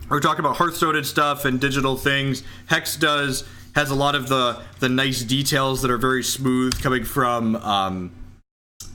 we're talking about Hearthstone stuff and digital things. Hex has a lot of the nice details that are very smooth coming from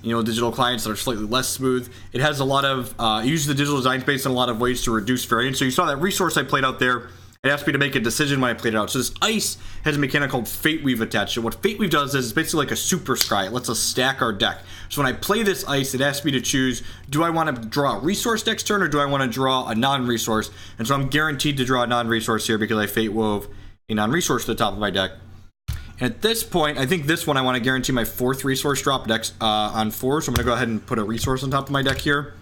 digital clients that are slightly less smooth. It has a lot of uses the digital design space in a lot of ways to reduce variance. So you saw that resource I played out there. It asked me to make a decision when I played it out. So this ice has a mechanic called Fate Weave attached. So what Fate Weave does is it's basically like a super scry. It lets us stack our deck. So when I play this ice, it asks me to choose, do I want to draw a resource next turn or do I want to draw a non-resource? And so I'm guaranteed to draw a non-resource here because I Fate Wove a non-resource to the top of my deck. And at this point, I think this one I want to guarantee my 4th resource drop next on 4. So I'm going to go ahead and put a resource on top of my deck here.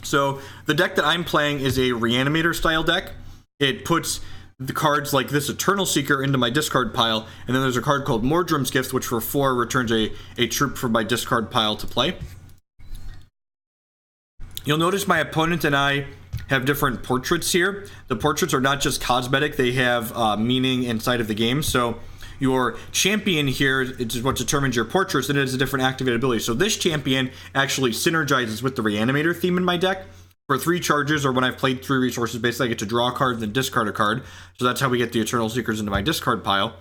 So the deck that I'm playing is a Reanimator style deck. It puts the cards like this Eternal Seeker into my discard pile, and then there's a card called Mordrom's Gift, which for 4 returns a troop from my discard pile to play. You'll notice my opponent and I have different portraits here. The portraits are not just cosmetic, they have meaning inside of the game. So your champion here is what determines your portraits, and it has a different activated ability. So this champion actually synergizes with the Reanimator theme in my deck. For 3 charges, or when I've played 3 resources, basically I get to draw a card and then discard a card. So that's how we get the Eternal Seekers into my discard pile.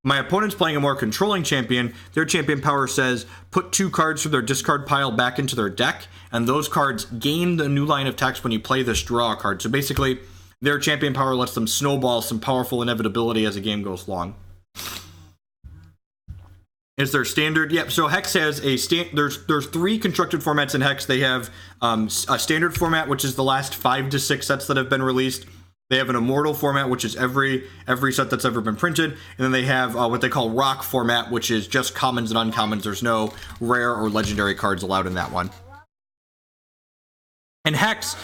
My opponent's playing a more controlling champion. Their champion power says, put 2 cards from their discard pile back into their deck, and those cards gain the new line of text when you play this draw card. So basically, their champion power lets them snowball some powerful inevitability as the game goes long. Is there standard? Yep. So Hex has a there's 3 constructed formats in Hex. They have a standard format, which is the last 5 to 6 sets that have been released. They have an immortal format, which is every set that's ever been printed, and then they have what they call rock format, which is just commons and uncommons. There's no rare or legendary cards allowed in that one. And Hex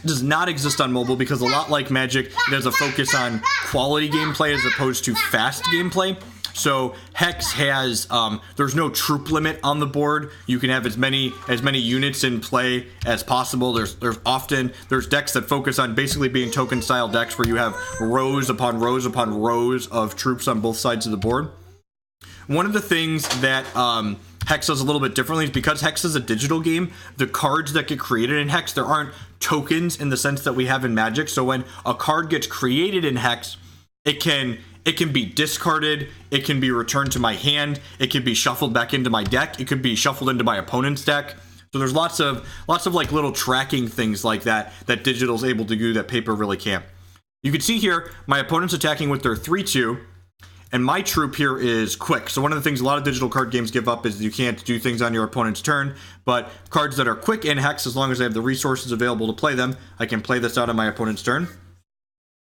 does not exist on mobile because a lot like Magic, it has a focus on quality gameplay as opposed to fast gameplay. So Hex has there's no troop limit on the board. You can have as many units in play as possible. There's decks that focus on basically being token style decks where you have rows upon rows upon rows of troops on both sides of the board. One of the things that Hex does a little bit differently is because Hex is a digital game, the cards that get created in Hex, there aren't tokens in the sense that we have in Magic. So when a card gets created in Hex, it can be discarded, it can be returned to my hand, it can be shuffled back into my deck, it could be shuffled into my opponent's deck. So there's lots of like little tracking things like that digital's able to do that paper really can't. You can see here, my opponent's attacking with their 3/2, and my troop here is quick. So one of the things a lot of digital card games give up is you can't do things on your opponent's turn, but cards that are quick in Hex, as long as I have the resources available to play them, I can play this out on my opponent's turn.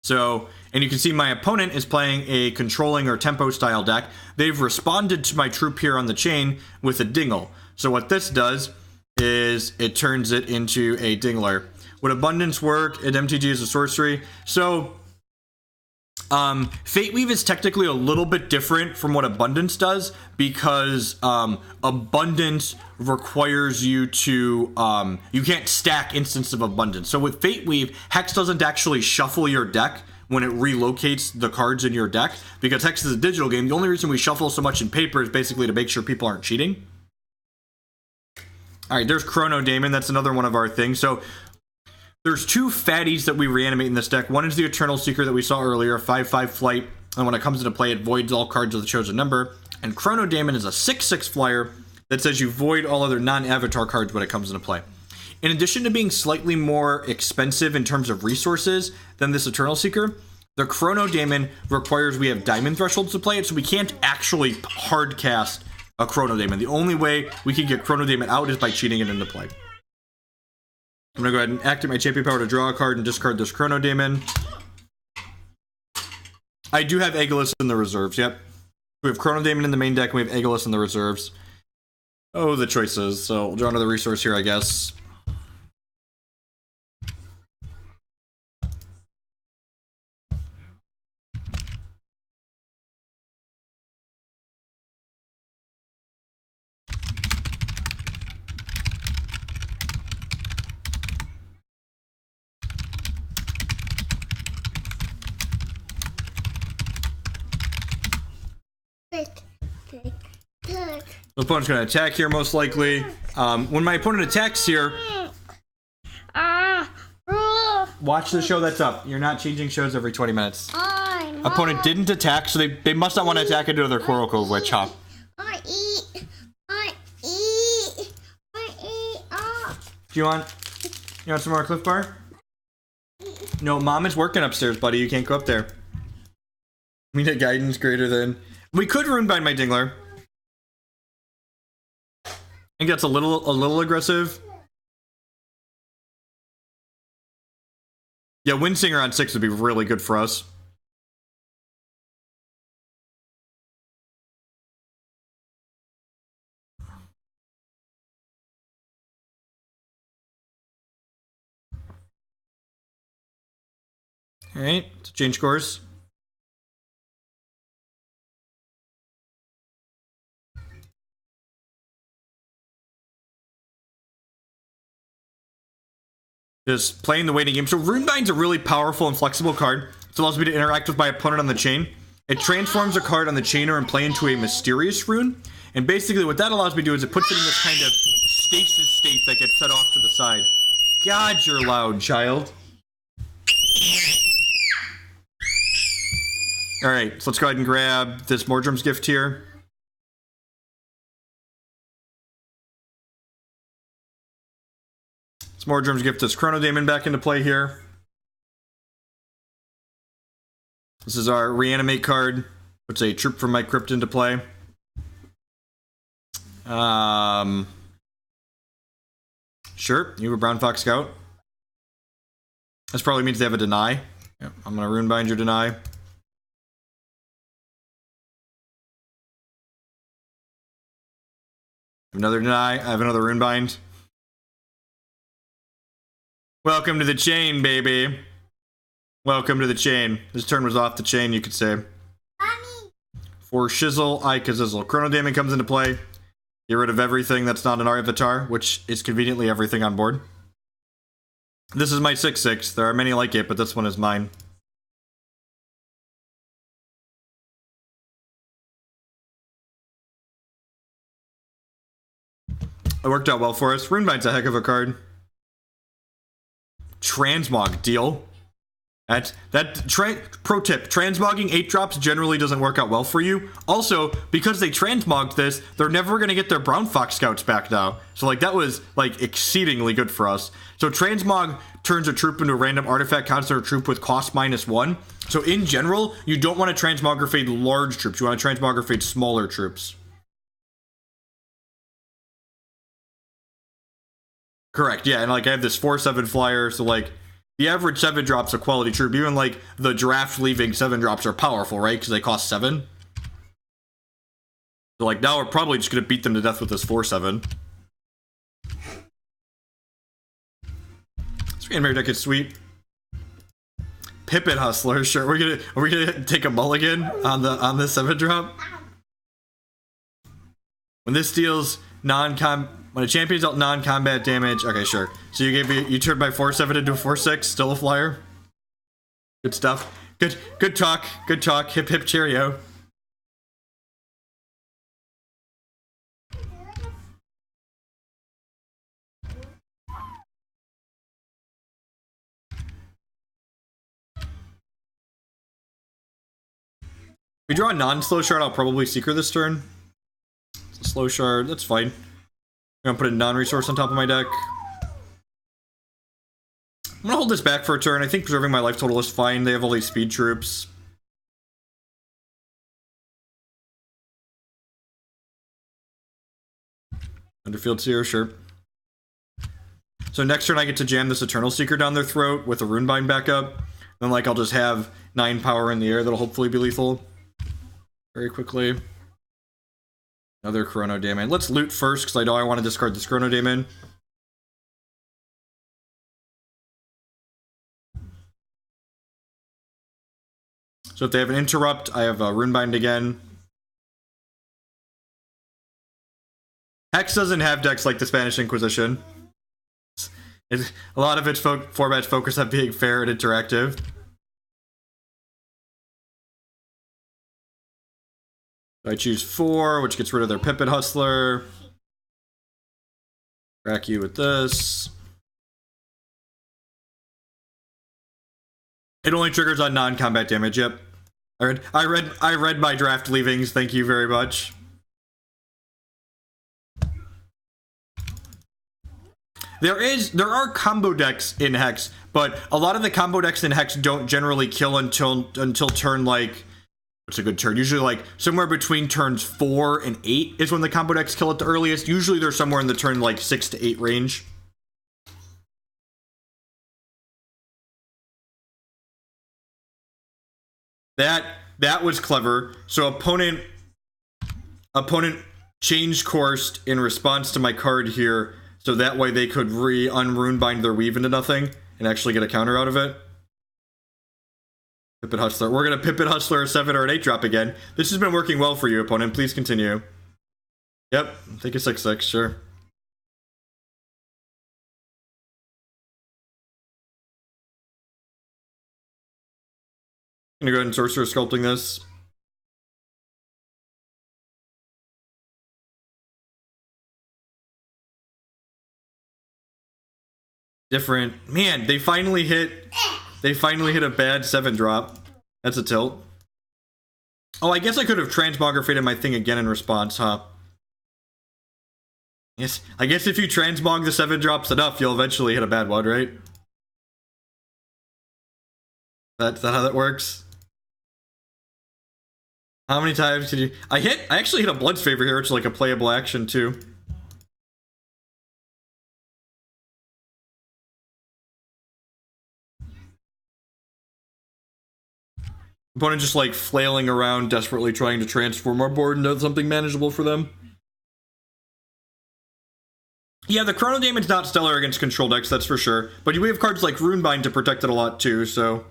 So, and you can see my opponent is playing a controlling or tempo style deck. They've responded to my troop here on the chain with a dingle. So what this does is it turns it into a dingler. Would abundance work at MTG as a sorcery? So Fate Weave is technically a little bit different from what abundance does because abundance requires you to you can't stack instants of abundance. So with Fate Weave, Hex doesn't actually shuffle your deck when it relocates the cards in your deck because Hex is a digital game. The only reason we shuffle so much in paper is basically to make sure people aren't cheating. All right, there's Chronodaemon. That's another one of our things. So there's 2 fatties that we reanimate in this deck. One is the Eternal Seeker that we saw earlier, 5/5 flight, and when it comes into play, it voids all cards of the chosen number. And Chronodaemon is a 6/6 flyer that says you void all other non-avatar cards when it comes into play. In addition to being slightly more expensive in terms of resources than this Eternal Seeker, the Chronodaemon requires we have diamond thresholds to play it, so we can't actually hard cast a Chronodaemon. The only way we can get Chronodaemon out is by cheating it into play. I'm going to go ahead and activate my champion power to draw a card and discard this Chronodaemon. I do have Aegilus in the reserves, yep. We have Chronodaemon in the main deck, and we have Aegilus in the reserves. Oh, the choices. So we'll draw another resource here, I guess. The opponent's going to attack here, most likely. When my opponent attacks here, Watch the show that's up. You're not changing shows every 20 minutes. Opponent didn't attack, so they must not want to attack into another Coralcove Witch, huh? Do you want some more Cliff Bar? No, Mom is working upstairs, buddy. You can't go up there. We need a guidance greater than... We could Runebind my Dingler. I think that's a little aggressive. Yeah, Windsinger on 6 would be really good for us. Alright, let's change course. Just playing the waiting game. So Runebind's a really powerful and flexible card. It allows me to interact with my opponent on the chain. It transforms a card on the chainer and play into a mysterious rune. And basically what that allows me to do is it puts it in this kind of stasis state that gets set off to the side. God, you're loud, child. Alright, so let's go ahead and grab this Mordrom's gift here. This Mordrom's gift this Chronodaemon back into play here. This is our Reanimate card. Puts a troop from my crypt into play. Sure, you have a Brown Fox Scout. This probably means they have a deny. Yep, I'm gonna Runebind your deny. Another deny. I have another Runebind. Welcome to the chain, baby. Welcome to the chain. This turn was off the chain, you could say. Mommy. For Shizzle, Ikazizzle. Chronodaemon comes into play. Get rid of everything that's not an avatar, which is conveniently everything on board. This is my 6/6. There are many like it, but this one is mine. It worked out well for us. Runebind's a heck of a card. Transmog, deal. Pro tip, transmogging 8 drops generally doesn't work out well for you. Also, because they transmogged this, they're never going to get their Brown Fox Scouts back now. So like that was like exceedingly good for us. So transmog turns a troop into a random artifact concept troop with cost -1. So in general, you don't want to transmogrifade large troops. You want to transmogrifade smaller troops. Correct, yeah, and like I have this 4/7 flyer, so like the average 7 drops a quality troop. Even like the draft leaving 7 drops are powerful, right? Because they cost 7. So like now we're probably just gonna beat them to death with this 4/7. This Reanimator deck is sweet. Pippin Hustler, sure. Are we gonna take a mulligan on the 7 drop? When this deals when a champion dealt non-combat damage, okay, sure. So you turned my 4/7 into a 4/6, still a flyer. Good stuff. Good talk. Good talk. Hip hip cheerio. If we draw a non-slow shard, I'll probably Seeker this turn. It's a slow shard, that's fine. I'm gonna put a non-resource on top of my deck. I'm gonna hold this back for a turn. I think preserving my life total is fine. They have all these speed troops. Underfield Seer, sure. So next turn I get to jam this Eternal Seeker down their throat with a Runebind backup. Then like I'll just have 9 power in the air that'll hopefully be lethal. Very quickly. Another Chronodaemon. Let's loot first, because I know I want to discard this Chronodaemon. So if they have an interrupt, I have a Runebind again. Hex doesn't have decks like the Spanish Inquisition. A lot of its formats focus on being fair and interactive. I choose 4, which gets rid of their Pippin Hustler. Crack you with this. It only triggers on non-combat damage. Yep. I read my draft leavings. Thank you very much. There are combo decks in Hex, but a lot of the combo decks in Hex don't generally kill until turn, like, what's a good turn? Usually like somewhere between turns 4 and 8 is when the combo decks kill at the earliest. Usually they're somewhere in the turn like 6 to 8 range. That was clever. So opponent changed course in response to my card here, so that way they could unrunebind their weave into nothing and actually get a counter out of it. Pipit Hustler. We're gonna Pipit Hustler a 7 or an 8 drop again. This has been working well for you, opponent. Please continue. Yep, take a 6/6, sure. I'm gonna go ahead and Sorcerous Sculpting this. Different. Man, they finally hit a bad 7 drop. That's a tilt. Oh, I guess I could have Transmogrifaded my thing again in response, huh? Yes, I guess if you transmog the 7 drops enough, you'll eventually hit a bad one, right? That's not how that works. How many times did you... I actually hit a Blood's Favor here, which is like a playable action too. Opponent just like flailing around, desperately trying to transform our board into something manageable for them. Yeah, the Chronodaemon's not stellar against control decks, that's for sure. But we have cards like Runebind to protect it a lot too, so...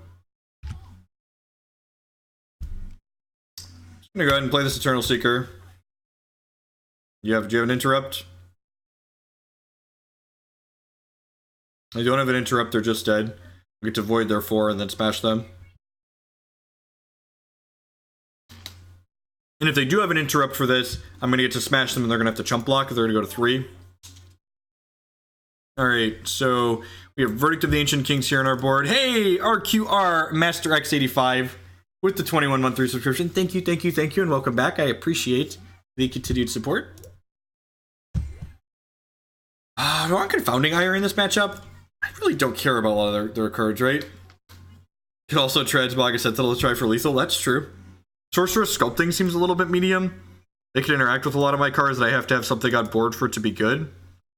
I'm gonna go ahead and play this Eternal Seeker. Do you have an interrupt? I don't have an interrupt, they're just dead. We get to void their 4 and then smash them. And if they do have an interrupt for this, I'm gonna get to smash them and they're gonna have to chump block, they're gonna go to 3. Alright, so we have Verdict of the Ancient Kings here on our board. Hey, RQR Master X85 with the 21-month resubscription. Thank you, and welcome back. I appreciate the continued support. Do I want Confounding Ire in this matchup? I really don't care about a lot of their cards, right? Could also Transmog a Sentinel to try for lethal, that's true. Sorcerous Sculpting seems a little bit medium. They can interact with a lot of my cards, and I have to have something on board for it to be good.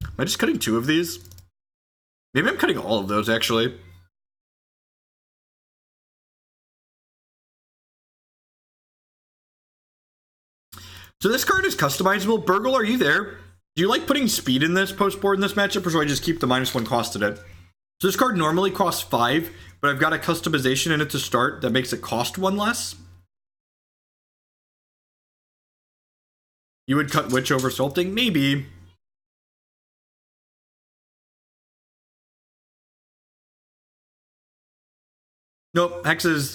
Am I just cutting 2 of these? Maybe I'm cutting all of those, actually. So this card is customizable. Burgle, are you there? Do you like putting speed in this post-board in this matchup, or should I just keep the -1 cost in it? So this card normally costs 5, but I've got a customization in it to start that makes it cost 1 less. You would cut Witch over Sculpting? Maybe. Nope, Hex is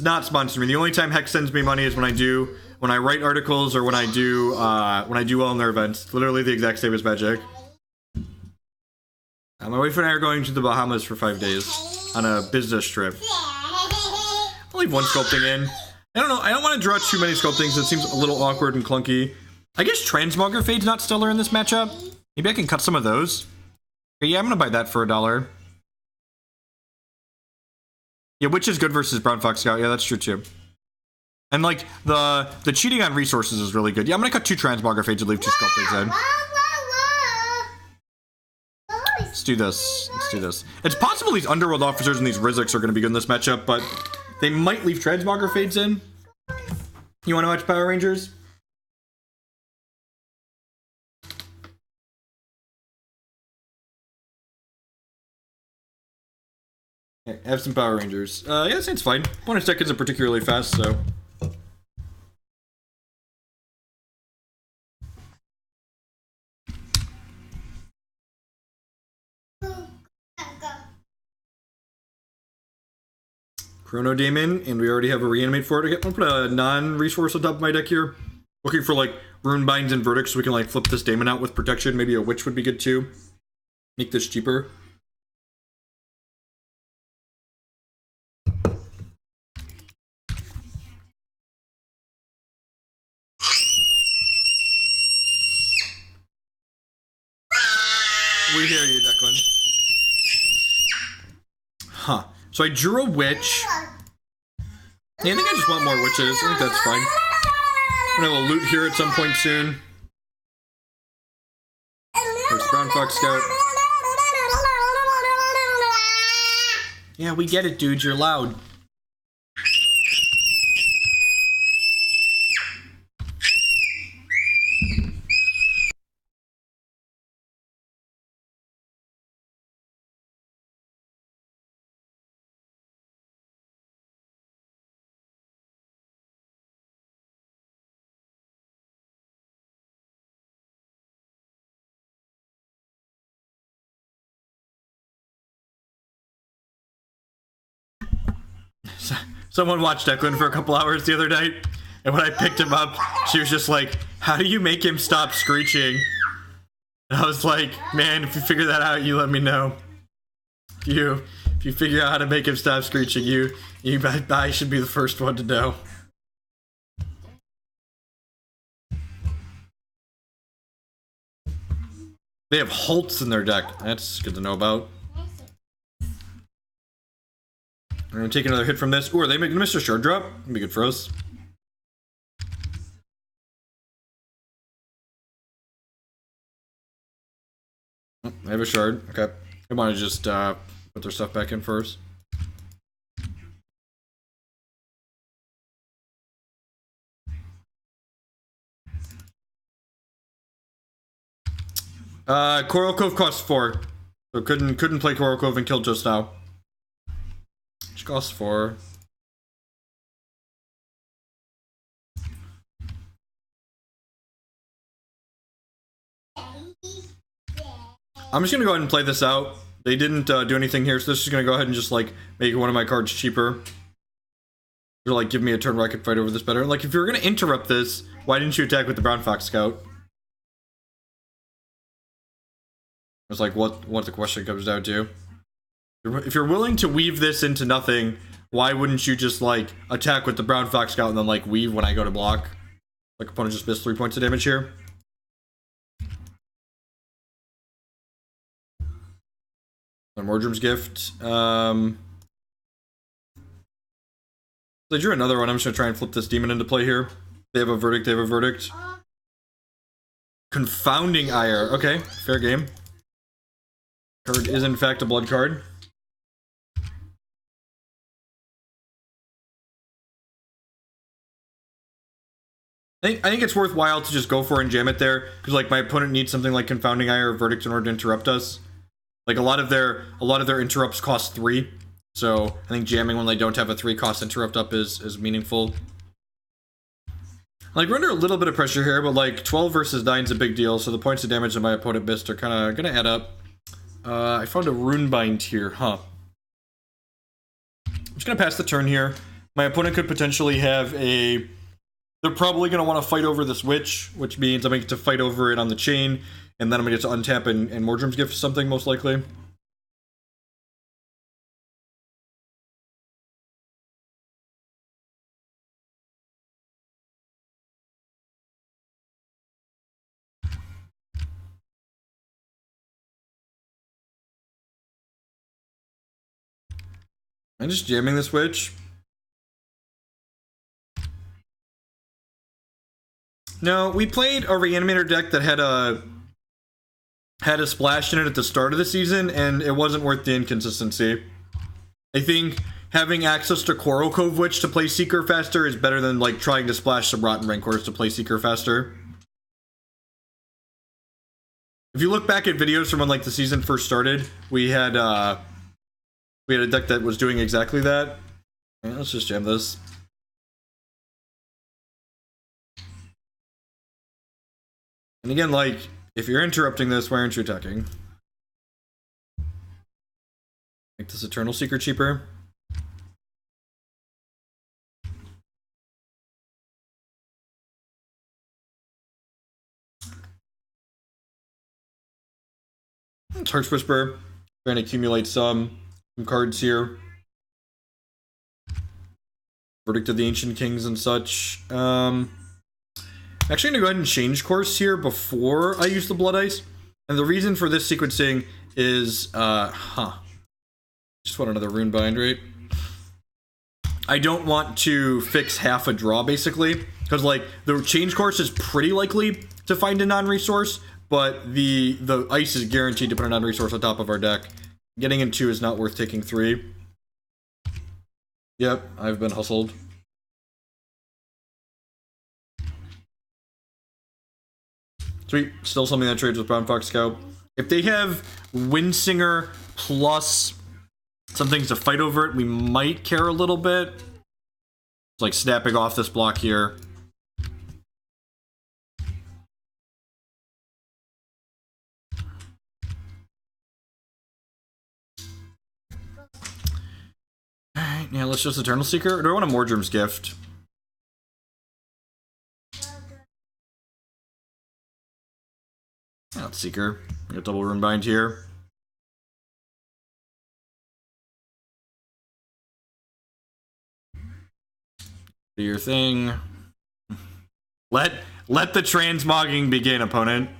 not sponsoring me. The only time Hex sends me money is when I write articles or when I do well in their events. Literally the exact same as Magic. My wife and I are going to the Bahamas for 5 days on a business trip. I'll leave 1 sculpting in. I don't know, I don't want to draw too many sculptings. It seems a little awkward and clunky. I guess Transmogrifade's not stellar in this matchup. Maybe I can cut some of those. Okay, yeah, I'm gonna buy that for $1. Yeah, Witch is good versus Brown Fox Scout. Yeah, that's true too. And like the cheating on resources is really good. Yeah, I'm gonna cut 2 Transmogrifades and leave 2 Sculptings in. Let's do this. Let's do this. It's possible these Underworld Officers and these Rizzix are gonna be good in this matchup, but they might leave Transmogrifades in. You wanna watch Power Rangers? Okay, have some Power Rangers. Yeah, that seems fine. Bonus deck isn't particularly fast, so... Chronodaemon, and we already have a Reanimate for it. I'm gonna put a non-resource on top of my deck here. Looking for, like, Runebinds and Verdicts so we can, like, flip this Daemon out with protection. Maybe a Witch would be good, too. Make this cheaper. We hear you, Declan. Huh. So I drew a witch. Yeah, I think I just want more witches. I think that's fine. I'm gonna have a loot here at some point soon. There's the Brown Fox Scout. Yeah, we get it, dude. You're loud. Someone watched Declan for a couple hours the other night, and when I picked him up, she was just like, how do you make him stop screeching? And I was like, man, if you figure that out, you let me know. If you figure out how to make him stop screeching, I should be the first one to know. They have Holtz in their deck. That's good to know about. I'm gonna take another hit from this. Ooh, are they making Mr. Shard drop? That'd be good for us. Oh, I have a shard. Okay. I want to just put their stuff back in first. Coralcove costs 4. So couldn't play Coralcove and kill just now. Which costs 4. I'm just gonna go ahead and play this out. They didn't do anything here, so this is gonna go ahead and just like make one of my cards cheaper. Or like give me a turn where I could fight over this better. Like if you're gonna interrupt this, why didn't you attack with the Brown Fox Scout? It's like what the question comes down to. If you're willing to weave this into nothing, why wouldn't you just like attack with the Brown Fox Scout and then like weave when I go to block? Like opponent just missed 3 points of damage here. Mordrom's Gift. I drew another one. I'm just gonna try and flip this demon into play here. They have a verdict. They have a verdict. Confounding Ire. Okay, fair game. Card is in fact a blood card. I think it's worthwhile to just go for and jam it there because like my opponent needs something like Confounding Ire or Verdict in order to interrupt us. Like a lot of their interrupts cost 3, so I think jamming when they don't have a 3-cost interrupt up is meaningful. Like we're under a little bit of pressure here, but like 12 versus 9 is a big deal, so the points of damage that my opponent missed are kind of gonna add up. I found a Runebind here, huh? I'm just gonna pass the turn here. My opponent could potentially have a. They're probably gonna want to fight over this witch, which means I'm gonna get to fight over it on the chain. And then I'm gonna get to untap and Mordrom's Gift something, most likely. I'm just jamming this witch. No, we played a Reanimator deck that had a splash in it at the start of the season, and it wasn't worth the inconsistency. I think having access to Coralcove Witch to play Seeker faster is better than like trying to splash some Rotten Rancors to play Seeker faster. If you look back at videos from when like the season first started, we had a deck that was doing exactly that. Yeah, let's just jam this. And again, like, if you're interrupting this, why aren't you attacking? Make this Eternal Seeker cheaper. It's Heart's Whisper. Trying to accumulate some cards here. Verdict of the Ancient Kings and such. Actually, I'm gonna go ahead and change course here before I use the Blood Ice. And the reason for this sequencing is, just want another Runebind, right? I don't want to fix half a draw, basically. Because, like, the change course is pretty likely to find a non-resource, but the ice is guaranteed to put a non-resource on top of our deck. Getting in 2 is not worth taking 3. Yep, I've been hustled. Sweet, still something that trades with Brown Fox Scout. If they have Windsinger plus some things to fight over it, we might care a little bit. It's like snapping off this block here. Alright, yeah, let's just Eternal Seeker. Or do I want a Mordrom's Gift? Yeah, let's Seeker. We got double Runebind here. Do your thing. Let the transmogging begin, opponent.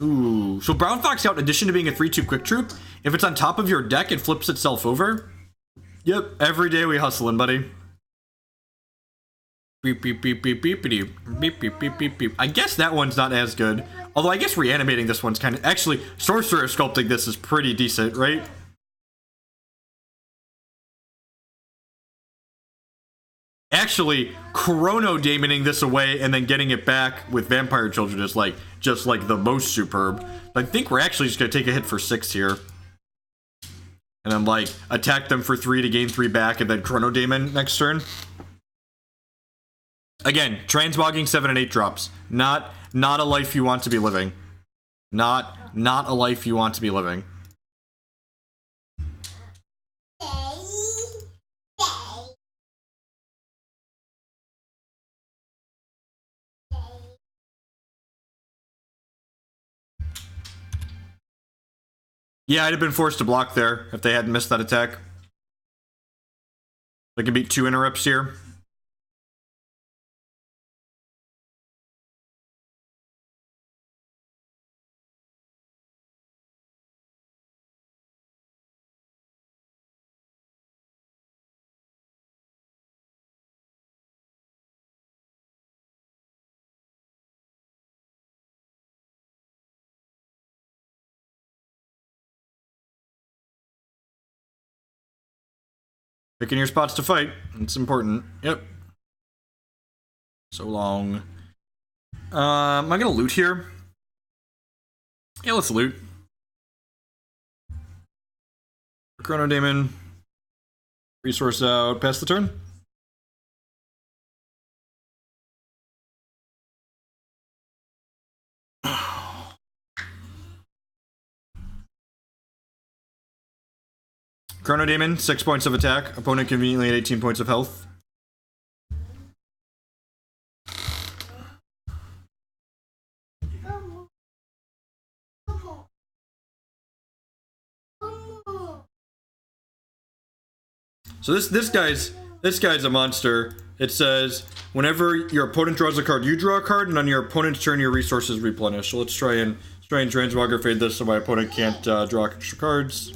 Ooh, so Brown Fox Scout, in addition to being a 3/2 quick troop, if it's on top of your deck, it flips itself over. Yep, every day we hustling, buddy. Beep beep beep beep beep beep beep beep beep beep beep. I guess that one's not as good. Although I guess reanimating this one's kind of actually Sorcerous Sculpting this is pretty decent, right? Actually, Chronodaemoning this away and then getting it back with Vampire Children is like just like the most superb. I think we're actually just gonna take a hit for 6 here. And then like attack them for 3 to gain 3 back and then Chronodaemon next turn. Again, transmogging 7 and 8 drops. Not a life you want to be living. Not a life you want to be living. Yeah, I'd have been forced to block there if they hadn't missed that attack. They can beat 2 interrupts here. Picking your spots to fight. It's important. Yep. So long. Am I gonna loot here? Yeah, let's loot. Chronodaemon. Resource out. Pass the turn. Chronodaemon, 6 points of attack. Opponent conveniently at 18 points of health. So this guy's a monster. It says whenever your opponent draws a card, you draw a card, and on your opponent's turn, your resources replenish. So let's try and Transmogrifade this so my opponent can't draw extra cards.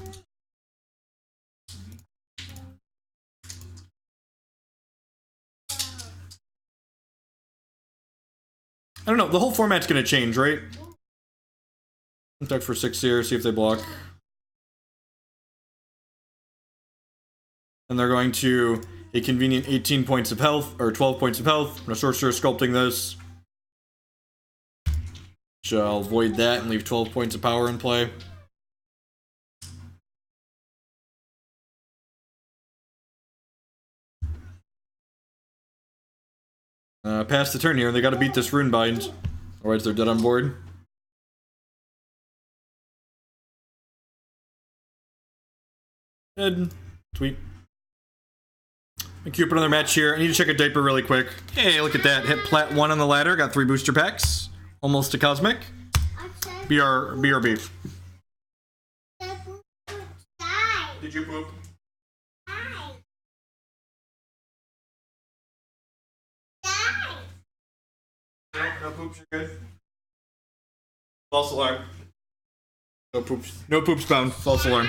I don't know. The whole format's gonna change, right? Attack for 6 here. See if they block. And they're going to a convenient 18 points of health, or 12 points of health. I'm gonna Sorcerous Sculpting this. Shall void that and leave 12 points of power in play. Pass the turn here, and they gotta beat this Runebind. Otherwise they're dead on board. Dead. Sweet. Queue up another match here. I need to check a diaper really quick. Hey, look at that. Hit plat 1 on the ladder. Got 3 booster packs. Almost a cosmic. BRB. Did you poop? No poops, you're good. False alarm. No poops. No poops found. False alarm.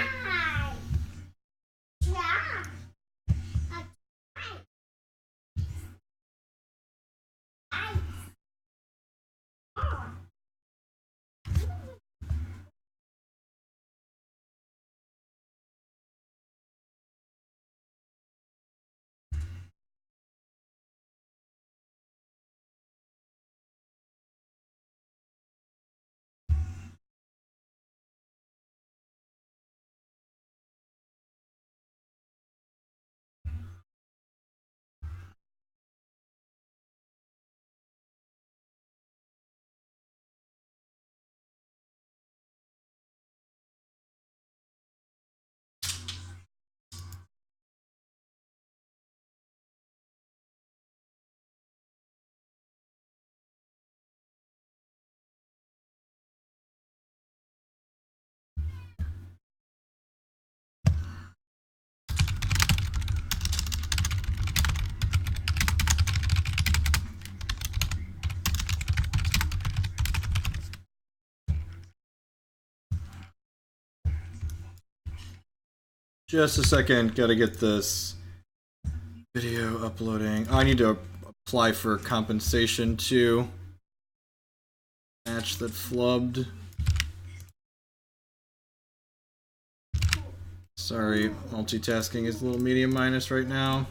Just a second, gotta get this video uploading. Oh, I need to apply for compensation too. Match that flubbed. Sorry, multitasking is a little medium minus right now.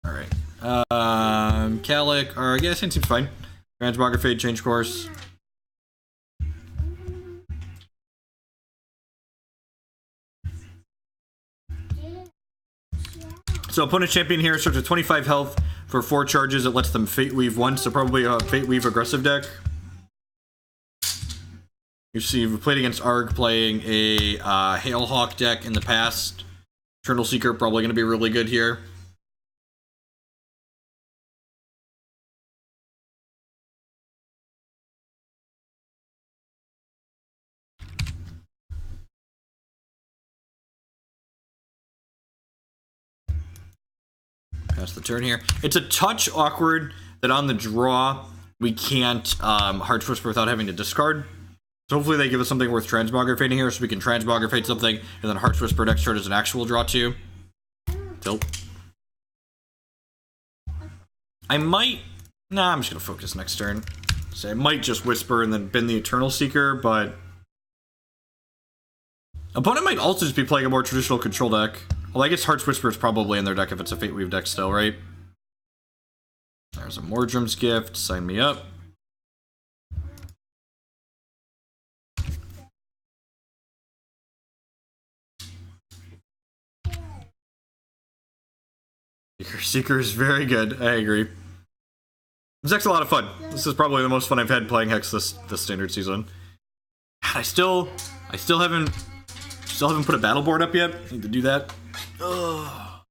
Alright. Calic, or I guess it seems fine. Transmogrifade, change course. So opponent champion here starts with 25 health for 4 charges. It lets them Fate Weave once, so probably a Fate Weave aggressive deck. You see, we've played against Arg playing a Hailhawk deck in the past. Eternal Seeker probably going to be really good here. Pass the turn here. It's a touch awkward that on the draw we can't Heart's Whisper without having to discard. So hopefully they give us something worth Transmogrifading here so we can Transmogrifade something and then Heart's Whisper next turn as an actual draw too. Tilt. I might... Nah, I'm just going to focus next turn. So I might just Whisper and then bin the Eternal Seeker, but... Opponent might also just be playing a more traditional control deck. Well, I guess Heart's Whisper is probably in their deck if it's a Fate Weave deck still, right? There's a Mordrom's Gift. Sign me up. Seeker is very good. I agree. This deck's a lot of fun. This is probably the most fun I've had playing Hex this standard season. God, I still haven't put a battle board up yet. I need to do that. Ugh.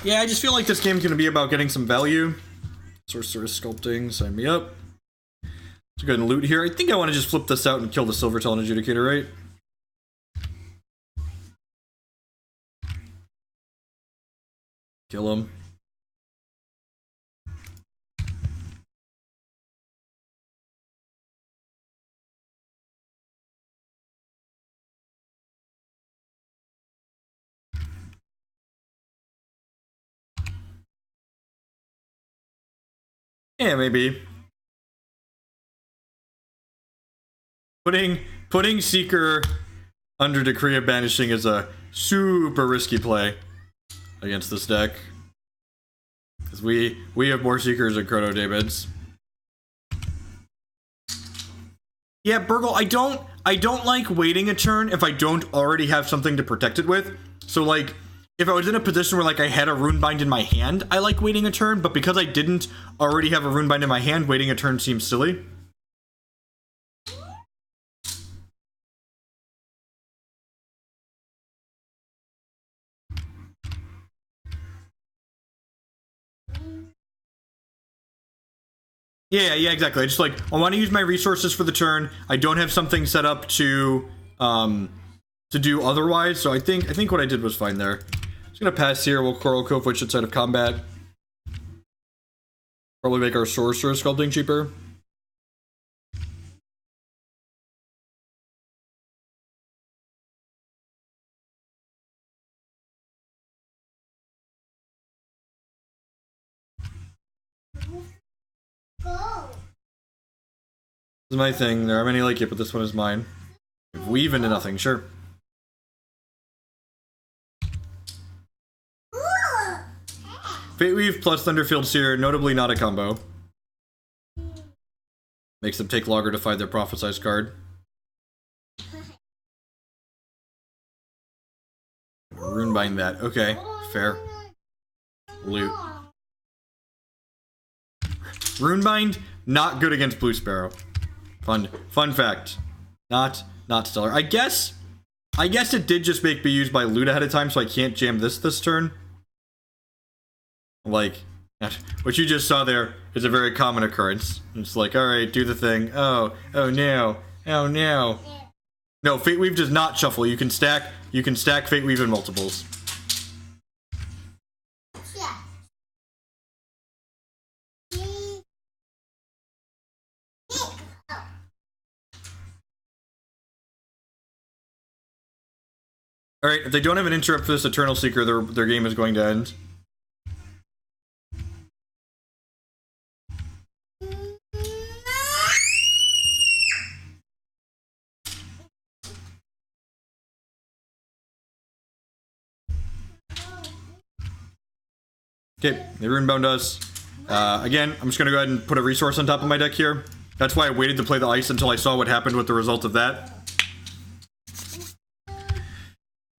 Yeah, I just feel like this game's gonna be about getting some value. Sorcerous Sculpting, sign me up. Let's go ahead and loot here. I think I want to just flip this out and kill the Silvertel and Adjudicator, right? Kill him. Yeah, maybe. Putting Seeker under Decree of Banishing is a super risky play against this deck. Because we have more Seekers than Chronodaemons. Yeah, Burgle, I don't like waiting a turn if I don't already have something to protect it with. So like, if I was in a position where like I had a Runebind in my hand, I like waiting a turn, but because I didn't already have a Runebind in my hand, waiting a turn seems silly. Yeah, exactly. I just like, I want to use my resources for the turn. I don't have something set up to do otherwise, so I think what I did was fine there. Just gonna pass here. We'll Coralcove Witch inside of combat. Probably make our Sorcerous Sculpting cheaper. This is my thing. There are many like it, but this one is mine. Weave into nothing, sure. Fate Weave plus Thunderfield Seer, notably not a combo. Makes them take longer to find their Prophesized card. Runebind that. Okay, fair. Loot. Runebind, not good against Blue Sparrow. Fun fact. Not stellar. I guess it did just make me use my loot ahead of time, so I can't jam this turn. Like, what you just saw there is a very common occurrence. It's like, alright, do the thing. Oh no. Oh no. No, Fate Weave does not shuffle. You can stack Fate Weave in multiples. Alright, if they don't have an interrupt for this Eternal Seeker, their game is going to end. Okay, they runebound us. Again, I'm just gonna go ahead and put a resource on top of my deck here. That's why I waited to play the ice until I saw what happened with the result of that.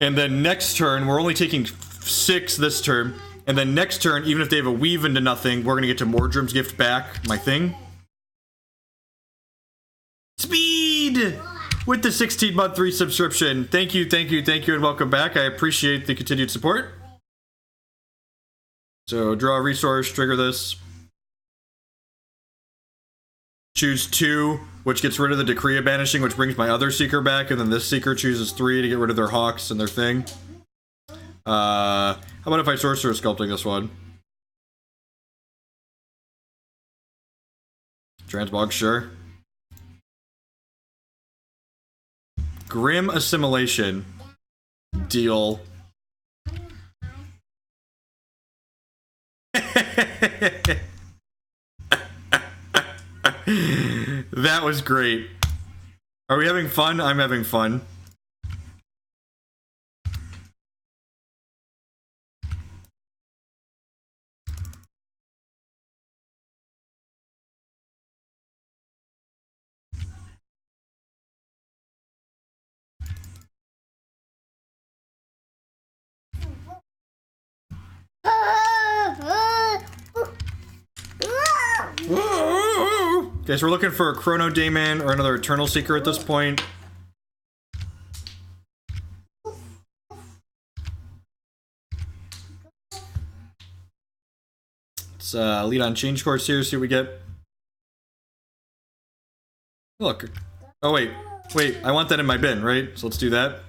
And then next turn, we're only taking 6 this turn. And then next turn, even if they have a weave into nothing, we're gonna get to Mordrom's Gift back, my thing. Speed! With the 16-month resubscription. Thank you, and welcome back. I appreciate the continued support. So, draw a resource, trigger this. Choose 2, which gets rid of the Decree of Banishing, which brings my other Seeker back, and then this Seeker chooses 3 to get rid of their Hawks and their thing. How about if I Sorcerous Sculpting this one? Transmog, sure. Grim Assimilation. Deal. That was great. Are we having fun? I'm having fun. Okay, so we're looking for a Chronodaemon or another Eternal Seeker at this point. Let's lead on change course here, see what we get. Look. Oh, wait, I want that in my bin, right? So let's do that.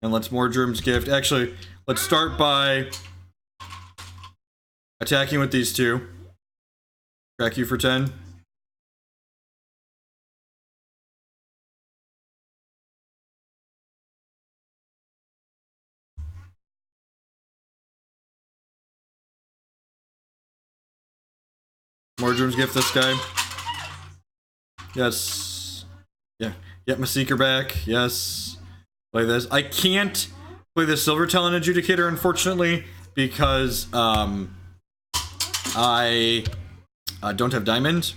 And let's Mordrom's Gift. Actually, let's start by attacking with these 2. Track you for 10. Mordrom's Gift this guy. Yes. Yeah. Get my Seeker back. Yes. Play this. I can't play the Silver Talon Adjudicator, unfortunately, because I don't have Diamond.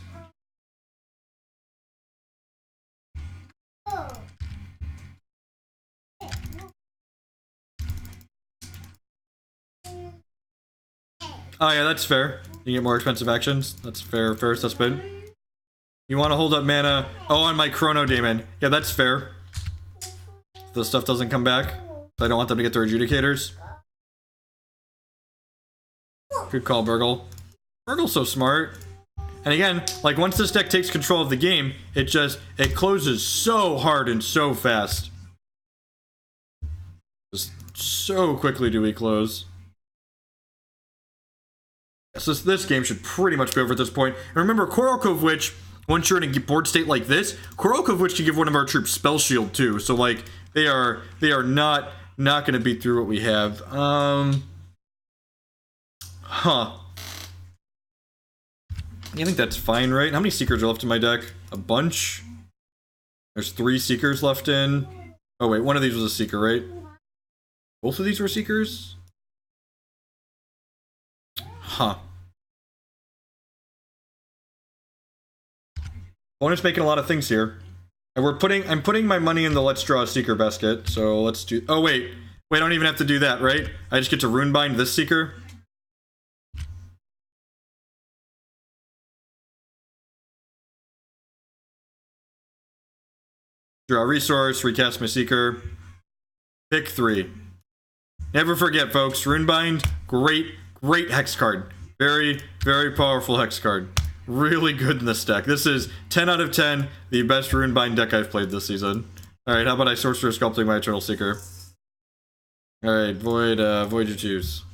Oh yeah, that's fair. You get more expensive actions. That's fair. Fair assessment. You want to hold up mana? Oh, on my Chronodaemon. Yeah, that's fair. This stuff doesn't come back. I don't want them to get their Adjudicators. Good call, Burgle. Burgle's so smart. And again, like once this deck takes control of the game, it closes so hard and so fast. Just so quickly do we close. So this game should pretty much be over at this point. And remember, Coralcove Witch, once you're in a board state like this, Coralcove Witch can give one of our troops Spell Shield too. So like they are not going to beat through what we have. I think that's fine, right? How many Seekers are left in my deck? A bunch. There's 3 Seekers left in. Oh wait, one of these was a Seeker, right? Both of these were Seekers? Opponent's making a lot of things here. And I'm putting my money in the Let's Draw a Seeker basket. So let's do, oh wait, I don't even have to do that, right? I just get to Runebind this Seeker. Draw a resource, recast my Seeker. Pick 3. Never forget, folks, Runebind, great hex card. Very, very powerful hex card. Really good in this deck. This is 10 out of 10, the best Runebind deck I've played this season. Alright, how about I Sorcerous Sculpting my Eternal Seeker? Alright, void you choose.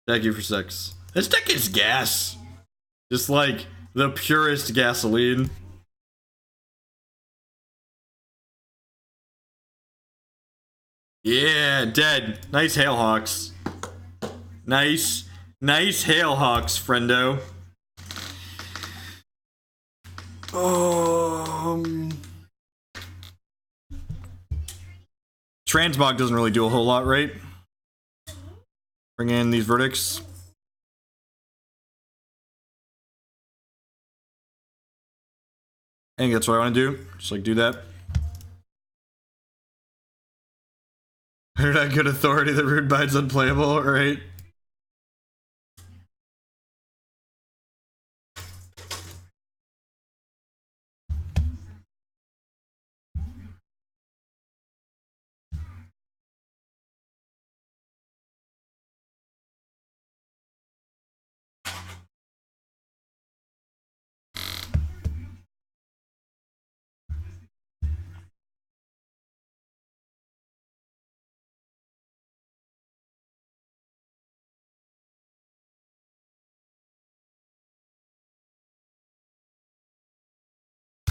Thank you for 6. This deck is gas. Just like the purest gasoline. Yeah, dead. Nice Hailhawks. Nice Hailhawks, friendo. Transmog doesn't really do a whole lot, right? Bring in these verdicts. I think that's what I want to do. Just like do that. They're not good authority that Runebind's unplayable, right?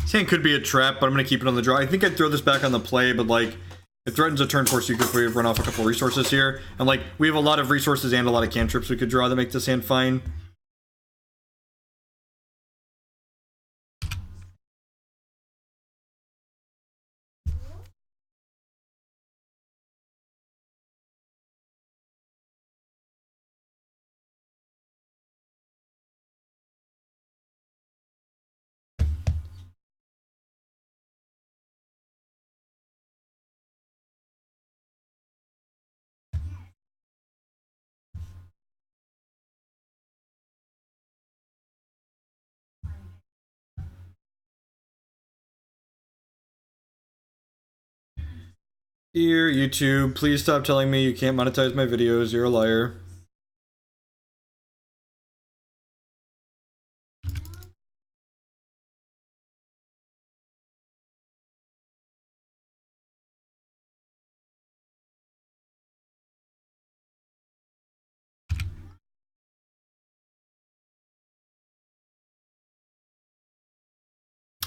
This hand could be a trap, but I'm going to keep it on the draw. I think I'd throw this back on the play, but like, it threatens a turn 4 Seeker if we run off a couple resources here. And like, we have a lot of resources and a lot of cantrips we could draw that make this hand fine. Dear YouTube, please stop telling me you can't monetize my videos. You're a liar.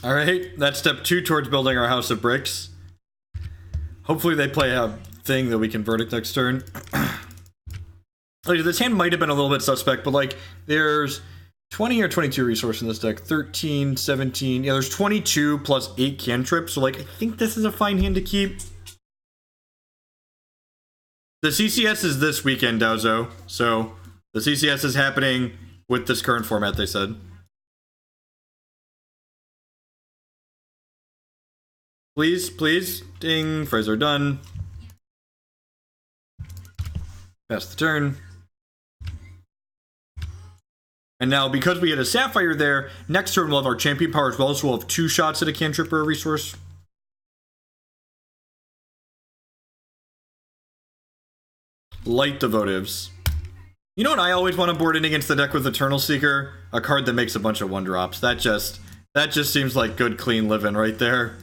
Alright, that's step 2 towards building our house of bricks. Hopefully they play a thing that we can verdict next turn. Like, this hand might have been a little bit suspect, but like, there's 20 or 22 resource in this deck. 13, 17, yeah, there's 22 plus 8 cantrips, so like, I think this is a fine hand to keep. The CCS is this weekend, Dowzo, so the CCS is happening with this current format, they said. Please, please. Ding. Fraser done. Pass the turn. And now, because we had a Sapphire there, next turn we'll have our Champion Power as well, so we'll have 2 shots at a cantrip or a resource. Light Devotives. You know what I always want to board in against the deck with Eternal Seeker? A card that makes a bunch of 1-drops. That just seems like good, clean living right there.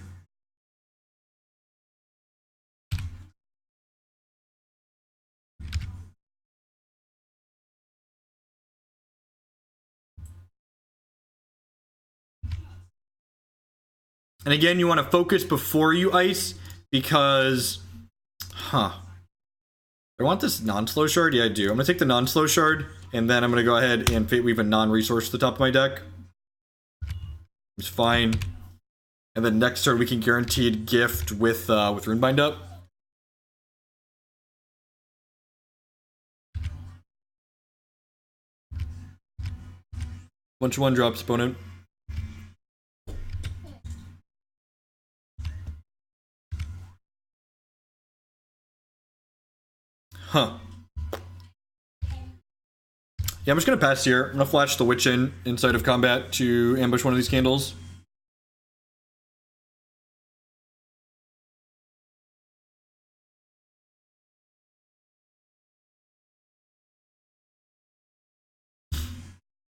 And again, you want to focus before you ice, because... Huh. I want this non-slow shard? Yeah, I do. I'm going to take the non-slow shard, and then I'm going to go ahead and Fate Weave a non-resource to the top of my deck. It's fine. And then next turn we can guaranteed gift with Runebind up. Bunch of 1-drops, opponent. Huh. Yeah, I'm just gonna pass here. I'm gonna flash the Witch inside of combat to ambush one of these candles.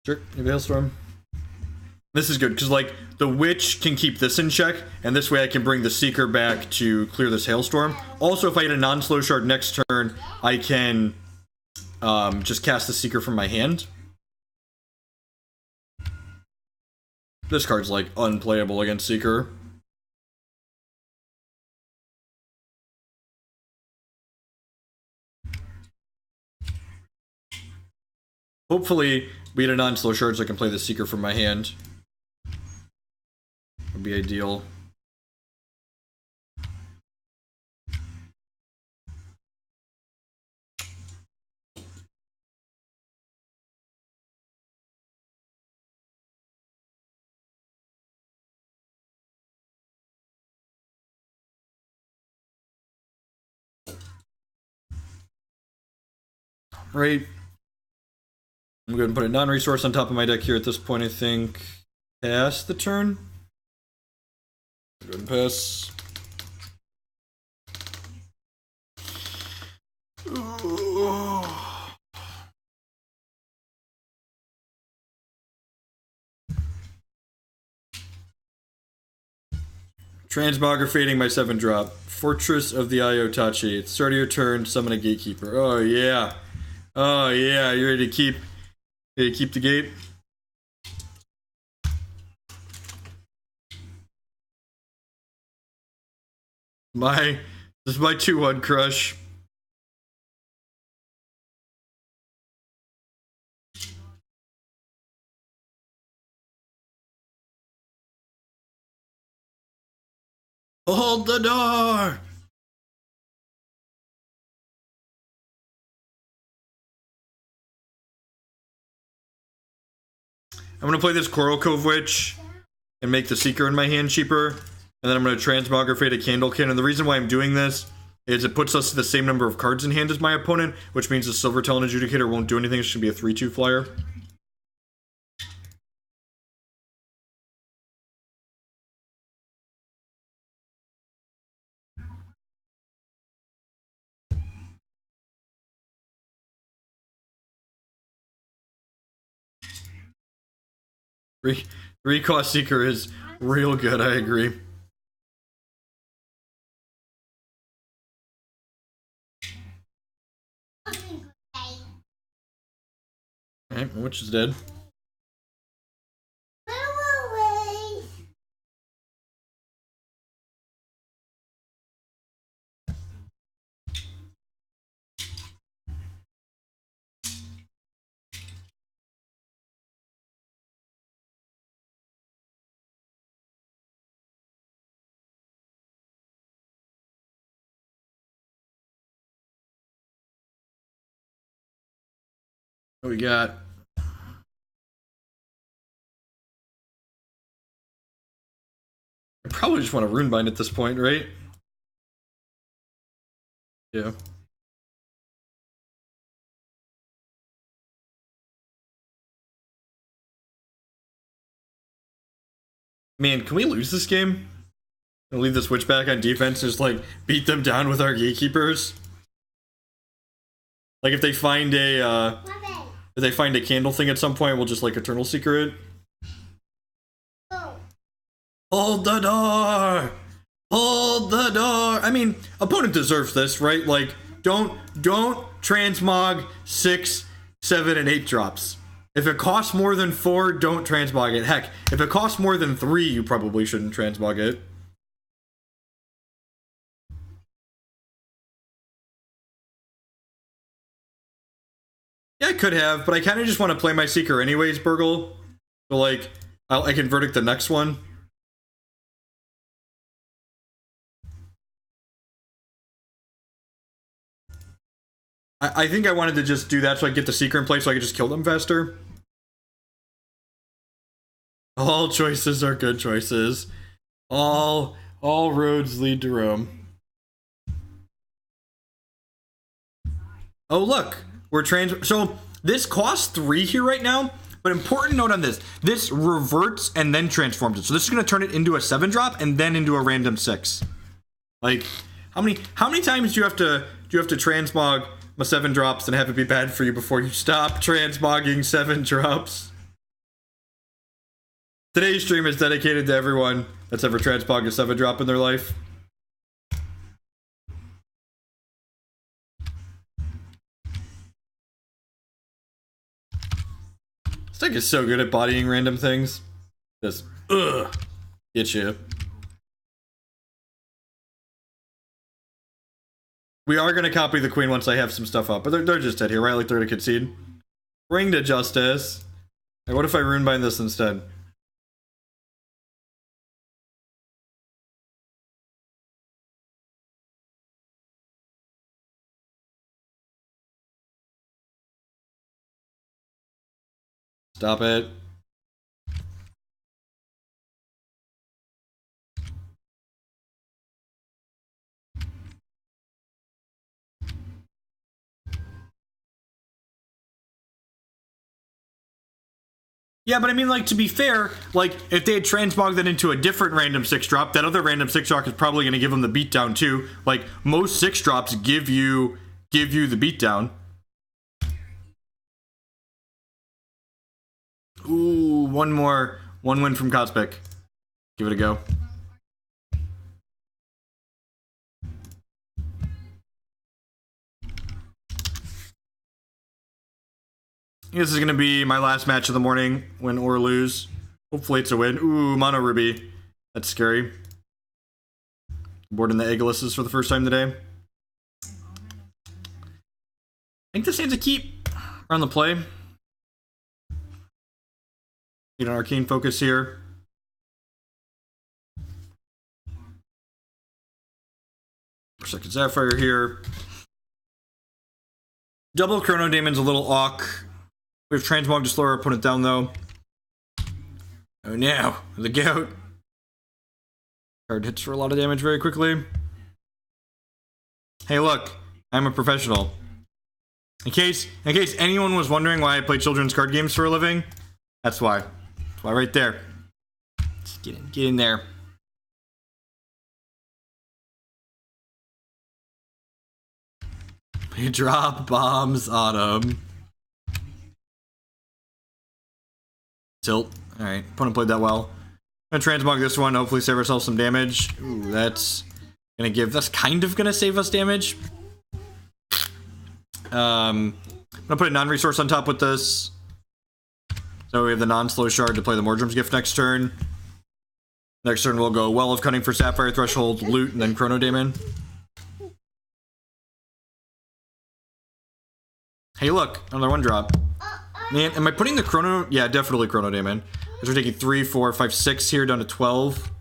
Sure, maybe Hailstorm. This is good, because, like, the Witch can keep this in check, and this way I can bring the Seeker back to clear this Hailstorm. Also, if I hit a non-slow shard next turn, I can just cast the Seeker from my hand. This card's, like, unplayable against Seeker. Hopefully, we hit a non-slow shard so I can play the Seeker from my hand. Would be ideal. Right. I'm going to put a non-resource on top of my deck here at this point, I think. Pass the turn. Go ahead and pass. Transmogrifading my 7-drop. Fortress of the Iotachi. It's start of your turn, summon a Gatekeeper. Oh yeah. Oh yeah, you ready to keep the gate? This is my 2-1 crush. Hold the door! I'm gonna play this Coralcove Witch and make the Seeker in my hand cheaper, and then I'm gonna Transmogrifade a Candlekin. And the reason why I'm doing this is it puts us to the same number of cards in hand as my opponent, which means the Silver Talon Adjudicator won't do anything. It should be a 3/2 flyer. Three-cost Seeker is real good, I agree. Alright, Witch is dead. What we got? I probably just want to Runebind at this point, right? Yeah. Man, can we lose this game? And leave this Witch back on defense and just, like, beat them down with our Gatekeepers? Like if they find a candle thing at some point, we'll just like Eternal Seeker it. Hold the door! Hold the door! I mean, opponent deserves this, right? Like, don't transmog 6, 7, and 8 drops. If it costs more than 4, don't transmog it. Heck, if it costs more than 3, you probably shouldn't transmog it. Yeah, I could have, but I kind of just want to play my Seeker anyways, Burgle. So, like, I can verdict the next one. I think I wanted to just do that so I get the Seeker in place so I could just kill them faster. All choices are good choices. All roads lead to Rome. Oh, look. So this costs 3 here right now, but important note on this. This reverts and then transforms it. So this is going to turn it into a 7-drop and then into a random 6. Like, how many times do you have to transmog my 7 drops and have it be bad for you before you stop transmogging 7 drops? Today's stream is dedicated to everyone that's ever transmogged a 7-drop in their life. This deck is so good at bodying random things. Just, get you. We are going to copy the queen once I have some stuff up, but they're just dead here, right? Like they're going to concede. Ring to justice. Hey, what if I runebind this instead? Stop it. Yeah, but I mean, like, to be fair, like, if they had transmogged that into a different random 6-drop, that other random 6-drop is probably going to give them the beatdown, too. Like, most 6-drops give you the beatdown. Ooh, one win from Cosmic. Give it a go. This is going to be my last match of the morning, win or lose. Hopefully it's a win. Ooh, Mono Ruby. That's scary. Boarding the Aegiluses for the first time today. I think this stands a keep around the play. Get an Arcane Focus here. Second Sapphire here. Double Chronodaemon's a little awk. We have Transmog to slow our opponent down, though. Oh no, the goat. Card hits for a lot of damage very quickly. Hey, look, I'm a professional. In case anyone was wondering why I play children's card games for a living, that's why. That's why right there. Just get in there. We drop bombs on him. Tilt. Alright, opponent played that well. I'm gonna transmog this one, hopefully save ourselves some damage. Ooh, that's kind of gonna save us damage. I'm gonna put a non-resource on top with this. So we have the non-slow shard to play the Mordrom's Gift next turn. Next turn we'll go Well of Cunning for Sapphire Threshold, Loot, and then Chronodaemon. Hey look, another 1-drop. Man, am I putting the Chrono? Yeah, definitely Chronodaemon. Because we're taking 3, 4, 5, 6 here down to 12.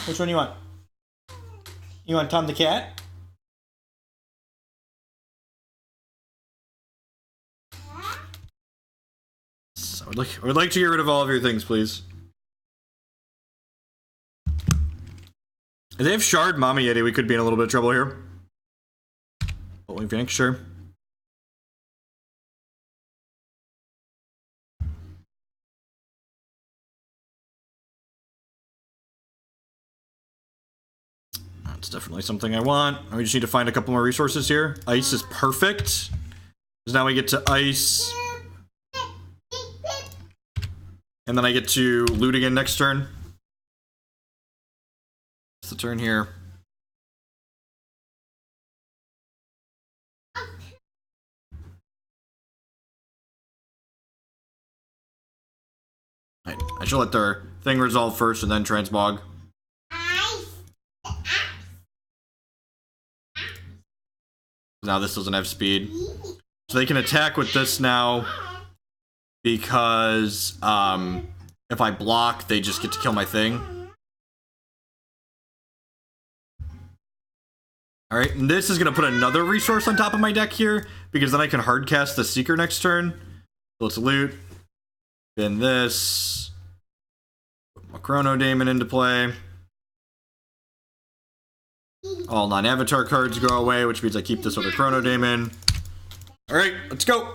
Which one you want? You want Tom the Cat? So I would like to get rid of all of your things, please. If they have Shard, Mama Yeti, we could be in a little bit of trouble here. Holy Phoenix, sure. That's definitely something I want. We just need to find a couple more resources here. Ice is perfect. Because now we get to ice. And then I get to loot again next turn. It's the turn here. I should let their thing resolve first and then transmog. Now this doesn't have speed. So they can attack with this now. Because if I block, they just get to kill my thing. Alright, and this is going to put another resource on top of my deck here. Because then I can hardcast the Seeker next turn. So let's loot. Then this. Put my Chronodaemon into play. All non-avatar cards go away, which means I keep this other Chronodaemon. Alright, let's go.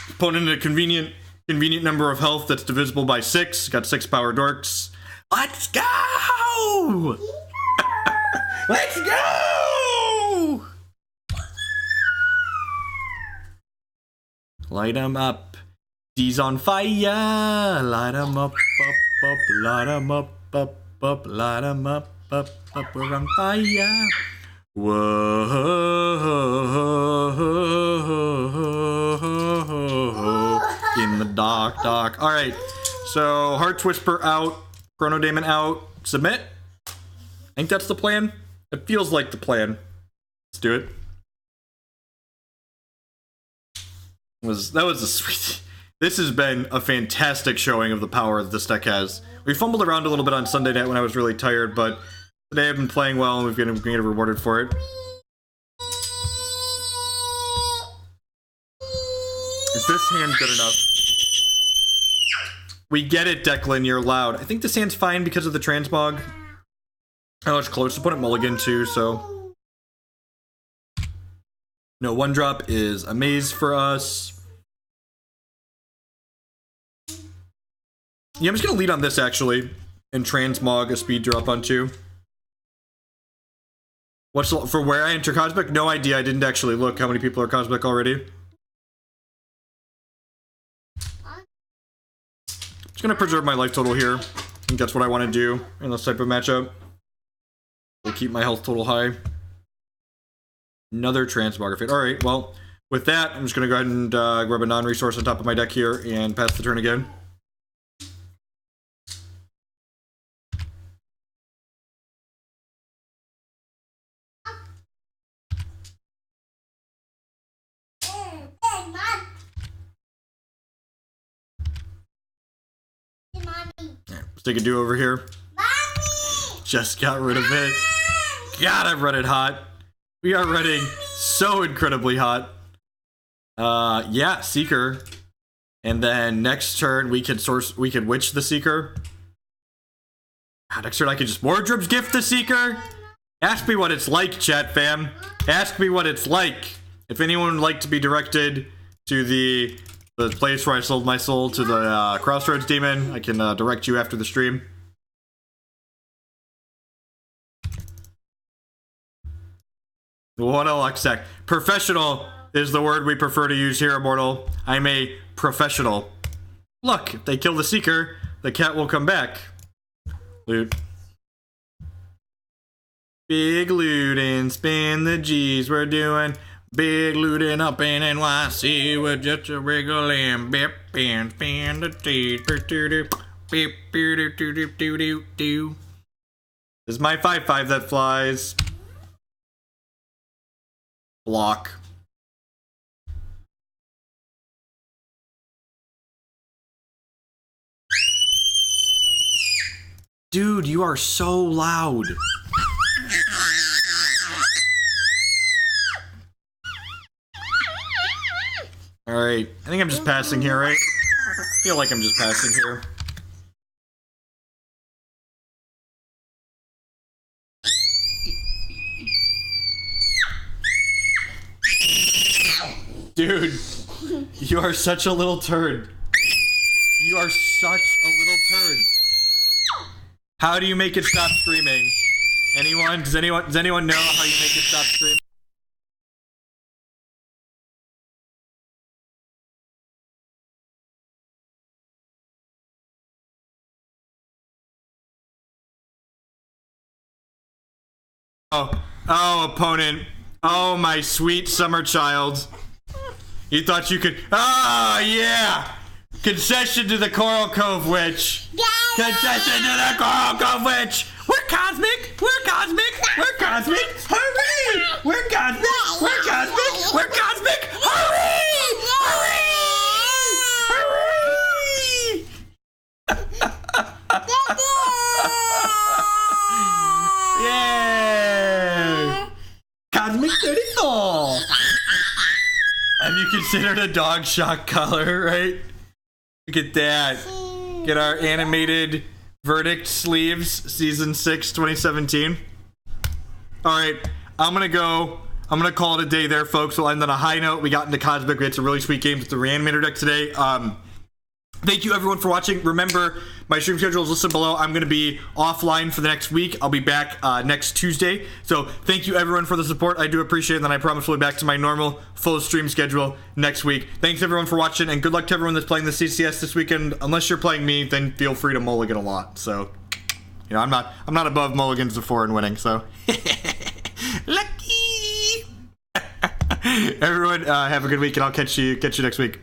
Opponent at a convenient number of health that's divisible by 6. Got 6 power dorks. Let's go! Let's go! Light 'em up. D's on fire. Light 'em up, up. Light 'em up, up. Light 'em up, up. We're on fire. Whoa. In the dark. Alright. So, Heart's Whisper out. Chronodaemon out. Submit. I think that's the plan. It feels like the plan. Let's do it. That was a sweet... This has been a fantastic showing of the power that this deck has. We fumbled around a little bit on Sunday night when I was really tired, but today I've been playing well and we've been getting rewarded for it. Is this hand good enough? We get it, Declan, you're loud. I think this hand's fine because of the transmog. Oh, it's close to put it mulligan too, so. No, 1-drop is a maze for us. Yeah, I'm just gonna lead on this actually, and transmog a speed drop on 2. What's for where I enter Cosmic? No idea. I didn't actually look how many people are Cosmic already. Just gonna preserve my life total here. I think that's what I want to do in this type of matchup. To keep my health total high. Another Transmogrifade. Alright, well, with that, I'm just gonna go ahead and grab a non-resource on top of my deck here and pass the turn again. Let's take a do over here. Mommy! Just got rid of it. God, I've run it hot. We are running so incredibly hot. Yeah, Seeker. And then next turn we could Witch the Seeker. Next turn I could just Mordrom's Gift the Seeker. Ask me what it's like, chat fam. Ask me what it's like. If anyone would like to be directed to the place where I sold my soul to the Crossroads Demon, I can direct you after the stream. What a luck sack. Professional is the word we prefer to use here, Immortal. I'm a professional. Look, if they kill the Seeker, the cat will come back. Loot. Big lootin', spin the G's, we're doing big lootin' up in NYC with just a wriggling bip and spin the G's. Beep, do do do do do. This is my 5/5 that flies. Block. Dude, you are so loud. Alright, I think I'm just passing here, right? I feel like I'm just passing here. Dude, you are such a little turd. You are such a little turd. How do you make it stop streaming? Anyone? Does anyone know how you make it stop streaming? Oh, opponent. Oh, my sweet summer child. You thought you could... Oh, yeah! Concession to the Coralcove Witch. Concession to the Coralcove Witch. We're cosmic. We're cosmic. We're cosmic. Hurry! We're cosmic. We're cosmic. We're cosmic. Hurry! Hurry! Yeah! Cosmic 34. Have you considered a dog shock color, right? Look at that. Get our animated Verdict sleeves, Season 6, 2017. Alright, I'm gonna call it a day there, folks. We'll end on a high note. We got into Cosmic. We had some really sweet games with the Reanimator deck today. Thank you, everyone, for watching. Remember, my stream schedule is listed below. I'm going to be offline for the next week. I'll be back next Tuesday. So thank you, everyone, for the support. I do appreciate it. And then I promise we'll be back to my normal full stream schedule next week. Thanks, everyone, for watching. And good luck to everyone that's playing the CCS this weekend. Unless you're playing me, then feel free to mulligan a lot. So, you know, I'm not above mulligans before and winning. So, lucky. Everyone, have a good week, and I'll catch you next week.